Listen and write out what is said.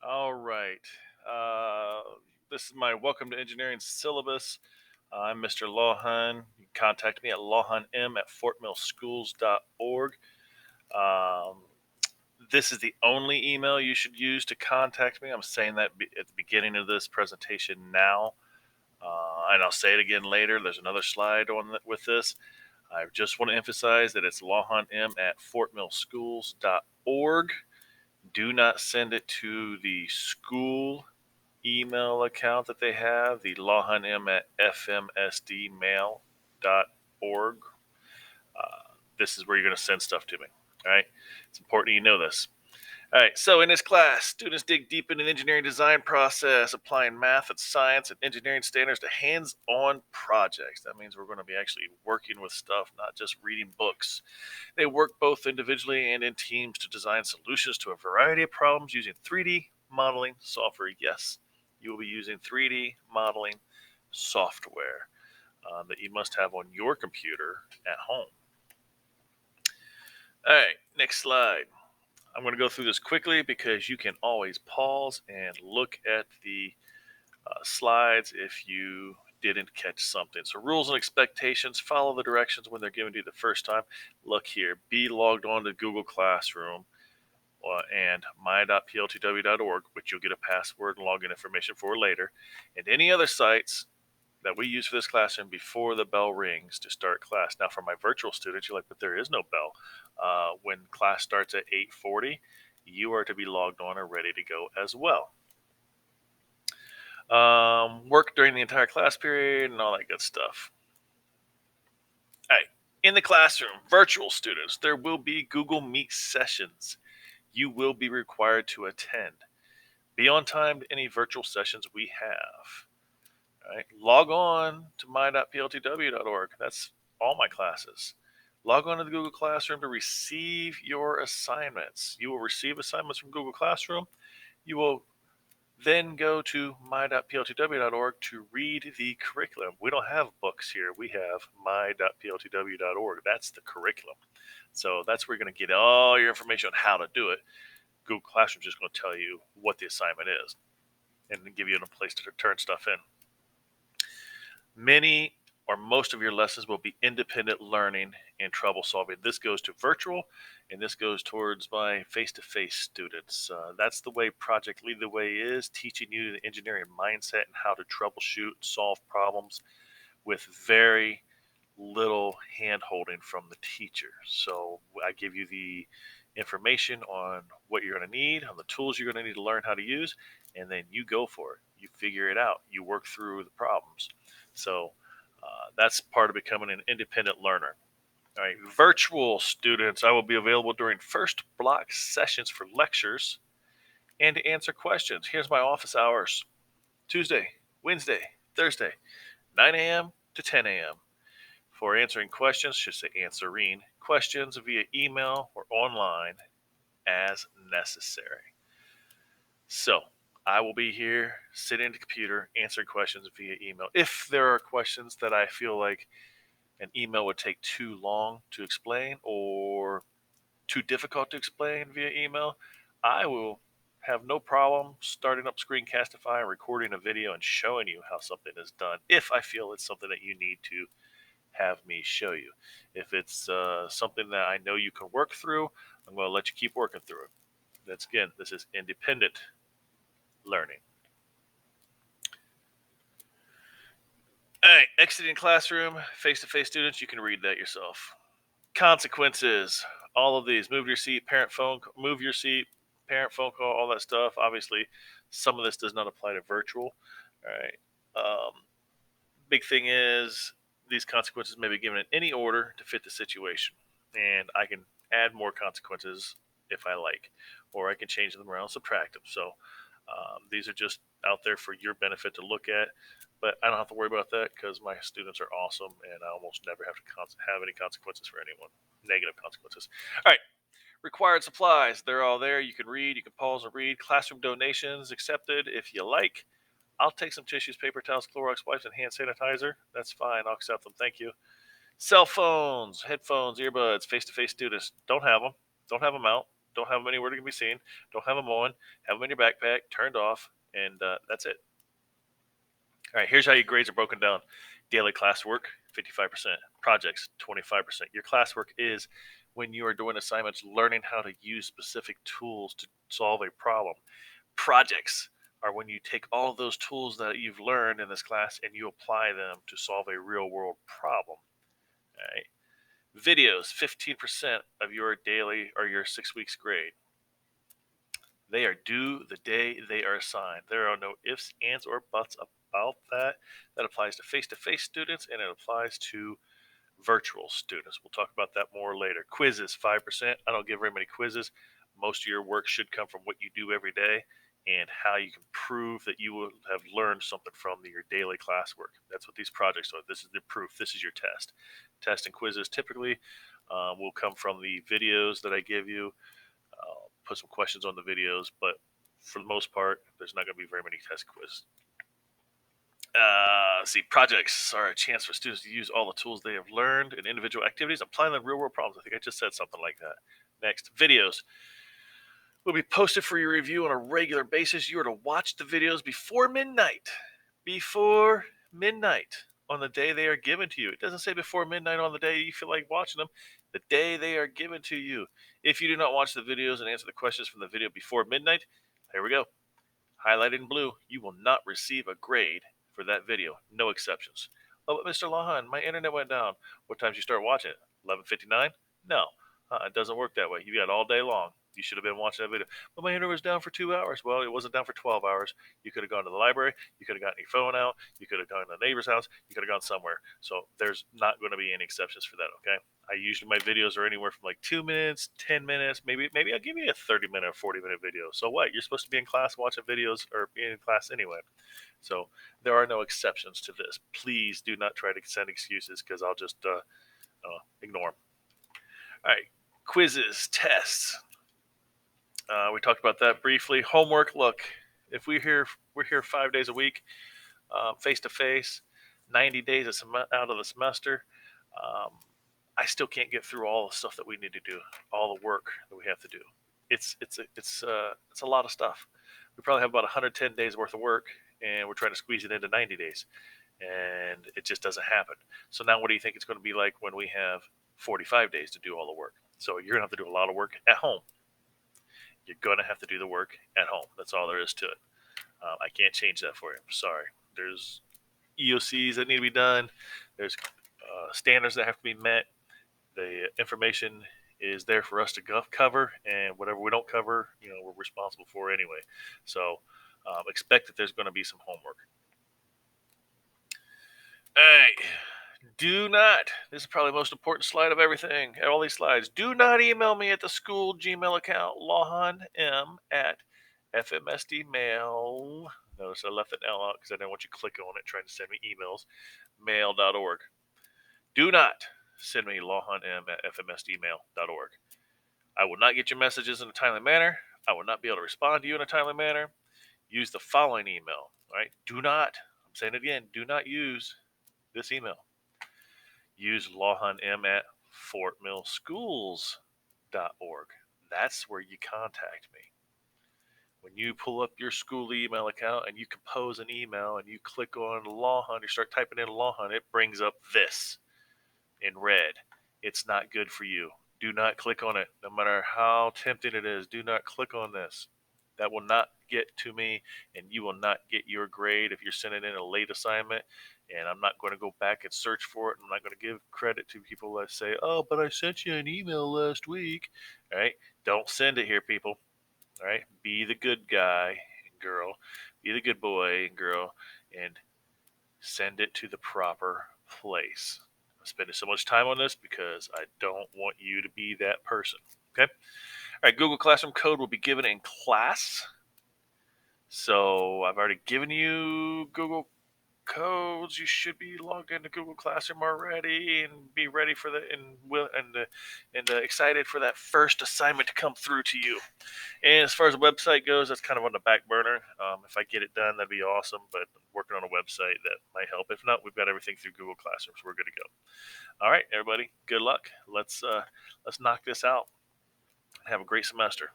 All right. Uh, this is my Welcome to Engineering syllabus. I'm Mr. Lawhun. You can contact me at lawhunm@fortmillschools.org. Um, this is the only email you should use to contact me. I'm saying that at the beginning of this presentation now, and I'll say it again later. There's another slide with this. I just want to emphasize that it's lawhunm@fortmillschools.org. Do not send it to the school email account that they have, the lawhunm@fmsdmail.org. This is where you're going to send stuff to me. All right. It's important you know this. All right. So in this class, students dig deep into the engineering design process, applying math and science and engineering standards to hands-on projects. That means we're going to be actually working with stuff, not just reading books. They work both individually and in teams to design solutions to a variety of problems using 3D modeling software. Yes, you will be using 3D modeling software that you must have on your computer at home. All right, next slide. I'm going to go through this quickly because you can always pause and look at the slides if you didn't catch something. So rules and expectations, follow the directions when they're given to you the first time. Look here, be logged on to Google Classroom and my.pltw.org, which you'll get a password and login information for later, and any other sites that we use for this classroom before the bell rings to start class. Now, for my virtual students, you're like, but there is no bell. When class starts at 8:40, you are to be logged on and ready to go as well. Work during the entire class period and all that good stuff. All right. In the classroom, virtual students, there will be Google Meet sessions you will be required to attend. Be on time to any virtual sessions we have. All right. Log on to my.pltw.org. That's all my classes. Log on to the Google Classroom to receive your assignments. You will receive assignments from Google Classroom. You will then go to my.pltw.org to read the curriculum. We don't have books here. We have my.pltw.org. That's the curriculum. So that's where you're going to get all your information on how to do it. Google Classroom is just going to tell you what the assignment is and give you a place to turn stuff in. Many or most of your lessons will be independent learning and trouble solving. This goes to virtual, and this goes towards my face-to-face students. That's the way Project Lead the Way is, teaching you the engineering mindset and how to troubleshoot and solve problems with very little hand-holding from the teacher. So I give you the information on what you're going to need, on the tools you're going to need to learn how to use, and then you go for it. You figure it out. You work through the problems. So that's part of becoming an independent learner. All right, virtual students, I will be available during first block sessions for lectures and to answer questions. Here's my office hours: Tuesday, Wednesday, Thursday, 9 a.m. to 10 a.m. for answering questions, should say answering questions via email or online as necessary. So I will be here sitting at the computer answering questions via email. If there are questions that I feel like an email would take too long to explain or too difficult to explain via email, I will have no problem starting up Screencastify and recording a video and showing you how something is done if I feel it's something that you need to have me show you. If it's something that I know you can work through, I'm going to let you keep working through it. This is independent learning. All right, exiting classroom, face-to-face students, you can read that yourself. Consequences, all of these: move your seat, move your seat, parent phone call, all that stuff. Obviously, some of this does not apply to virtual. All right. Big thing is these consequences may be given in any order to fit the situation, and I can add more consequences if I like, or I can change them around, subtract them. So these are just out there for your benefit to look at, but I don't have to worry about that because my students are awesome, and I almost never have to have any consequences for anyone, negative consequences. All right, required supplies, they're all there. You can read, you can pause and read. Classroom donations accepted if you like. I'll take some tissues, paper towels, Clorox wipes, and hand sanitizer. That's fine. I'll accept them. Thank you. Cell phones, headphones, earbuds, face-to-face students. Don't have them. Don't have them out. Don't have them anywhere to be seen. Don't have them on. Have them in your backpack, turned off, and that's it. All right, here's how your grades are broken down. Daily classwork, 55%. Projects, 25%. Your classwork is when you are doing assignments, learning how to use specific tools to solve a problem. Projects are when you take all of those tools that you've learned in this class and you apply them to solve a real world problem. All right. Videos, 15% of your daily or your 6 weeks grade. They are due the day they are assigned. There are no ifs, ands, or buts about that. That applies to face students and it applies to virtual students. We'll talk about that more later. Quizzes, 5%. I don't give very many quizzes. Most of your work should come from what you do every day and how you can prove that you will have learned something from your daily classwork. That's what these projects are. This is the proof. This is your test. Test and quizzes typically will come from the videos that I give you. Put some questions on the videos, but for the most part, there's not going to be very many test quizzes. See, projects are a chance for students to use all the tools they have learned in individual activities, applying them to real world problems. I think I just said something like that. Next, videos will be posted for your review on a regular basis. You are to watch the videos before midnight. Before midnight on the day they are given to you. It doesn't say before midnight on the day you feel like watching them. The day they are given to you. If you do not watch the videos and answer the questions from the video before midnight, here we go. Highlighted in blue, you will not receive a grade for that video. No exceptions. Oh, but Mr. Lahan, my internet went down. What time did you start watching it? 11:59? No, it doesn't work that way. You got all day long. You should have been watching that video. But my internet was down for 2 hours. Well, it wasn't down for 12 hours. You could have gone to the library. You could have gotten your phone out. You could have gone to the neighbor's house. You could have gone somewhere. So there's not going to be any exceptions for that, okay? I usually, my videos are anywhere from like 2 minutes, 10 minutes, maybe I'll give you a 30-minute or 40-minute video. So what? You're supposed to be in class watching videos or being in class anyway. So there are no exceptions to this. Please do not try to send excuses because I'll just ignore them. All right, quizzes, tests. We talked about that briefly. Homework. Look, if we're here 5 days a week, face to face, 90 days out of the semester. I still can't get through all the stuff that we need to do, all the work that we have to do. It's a lot of stuff. We probably have about 110 days worth of work, and we're trying to squeeze it into 90 days, and it just doesn't happen. So now, what do you think it's going to be like when we have 45 days to do all the work? So you're going to have to do a lot of work at home. You're going to have to do the work at home. That's all there is to it. I can't change that for you. I'm sorry. There's EOCs that need to be done. There's standards that have to be met. The information is there for us to cover, and whatever we don't cover, we're responsible for anyway. So expect that there's going to be some homework. All right. Do not, this is probably the most important slide of everything, all these slides. Do not email me at the school Gmail account, LahanM at FMSDmail. Notice I left that L out because I didn't want you to click on it trying to send me emails. Mail.org. Do not send me LahanM at FMSDmail.org. I will not get your messages in a timely manner. I will not be able to respond to you in a timely manner. Use the following email. All right? Do not, I'm saying it again, do not use this email. Use LahanM at FortMillSchools.org. That's where you contact me. When you pull up your school email account and you compose an email and you click on Lahan, you start typing in Lahan, it brings up this in red. It's not good for you. Do not click on it. No matter how tempting it is, do not click on this. That will not get to me, and you will not get your grade if you're sending in a late assignment. And I'm not going to go back and search for it. I'm not going to give credit to people that say, oh, but I sent you an email last week. All right? Don't send it here, people. All right? Be the good guy and girl. Be the good boy and girl. And send it to the proper place. I'm spending so much time on this because I don't want you to be that person. Okay? All right, Google Classroom code will be given in class. So I've already given you Google codes. You should be logged into Google Classroom already and be ready for and excited for that first assignment to come through to you. And as far as the website goes, that's kind of on the back burner. If I get it done, that'd be awesome. But I'm working on a website that might help. If not, we've got everything through Google Classroom, so we're good to go. All right, everybody, good luck. Let's knock this out. Have a great semester.